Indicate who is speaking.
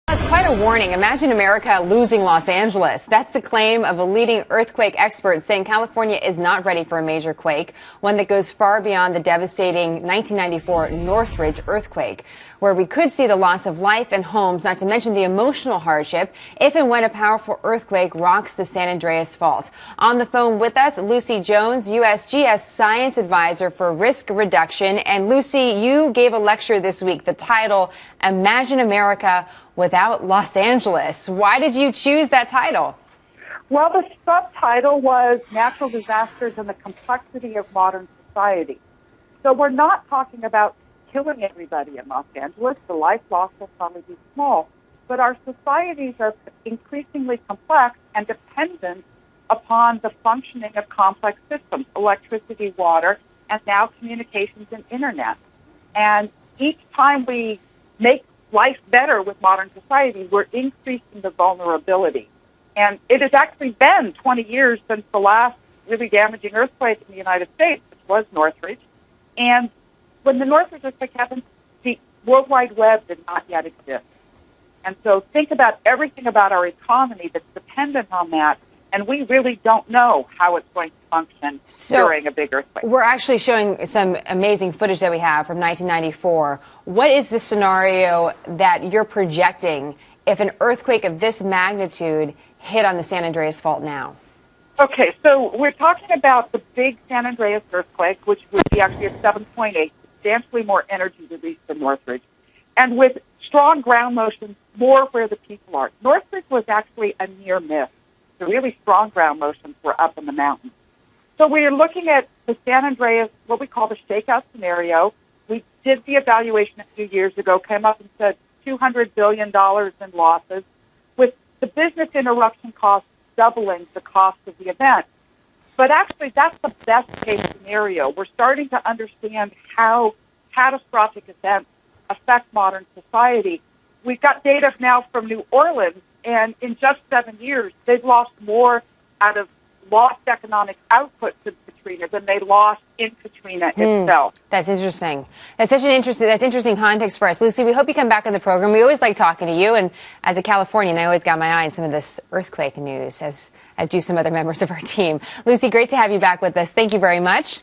Speaker 1: That's quite a warning. Imagine America losing Los Angeles. That's the claim of a leading earthquake expert, saying California is not ready for a major quake, one that goes far beyond the devastating 1994 Northridge earthquake, where we could see the loss of life and homes, not to mention the emotional hardship, if and when a powerful earthquake rocks the San Andreas Fault. On the phone with us, Lucy Jones, U.S.G.S. Science Advisor for Risk Reduction. And Lucy, you gave a lecture this week, the title, Imagine America Without Los Angeles. Why did you choose that title?
Speaker 2: Well, the subtitle was Natural Disasters and the Complexity of Modern Society. So we're not talking about killing everybody in Los Angeles. The life loss will probably be small. But our societies are increasingly complex and dependent upon the functioning of complex systems, electricity, water, and now communications and internet. And each time we make life better with modern society, we're increasing the vulnerability. And it has actually been 20 years since the last really damaging earthquake in the United States, which was Northridge. And when the Northridge earthquake happened, the World Wide Web did not yet exist. And so think about everything about our economy that's dependent on that, and we really don't know how it's going to function during a big earthquake.
Speaker 1: We're actually showing some amazing footage that we have from 1994. What is the scenario that you're projecting if an earthquake of this magnitude hit on the San Andreas Fault now?
Speaker 2: Okay, so we're talking about the big San Andreas earthquake, which would be actually a 7.8, substantially more energy released than Northridge, and with strong ground motions more where the people are. Northridge was actually a near miss. The really strong ground motions were up in the mountains. So we're looking at the San Andreas, what we call the shakeout scenario. We did the evaluation a few years ago, came up and said $200 billion in losses, with the business interruption costs doubling the cost of the event. But actually, that's the best case scenario. We're starting to understand how catastrophic events affect modern society. We've got data now from New Orleans, and in just 7 years, they've lost more out of lost economic output to Katrina than they lost in Katrina itself.
Speaker 1: That's interesting. That's interesting context for us. Lucy, we hope you come back on the program. We always like talking to you, and as a Californian, I always got my eye on some of this earthquake news, as do some other members of our team. Lucy, great to have you back with us. Thank you very much.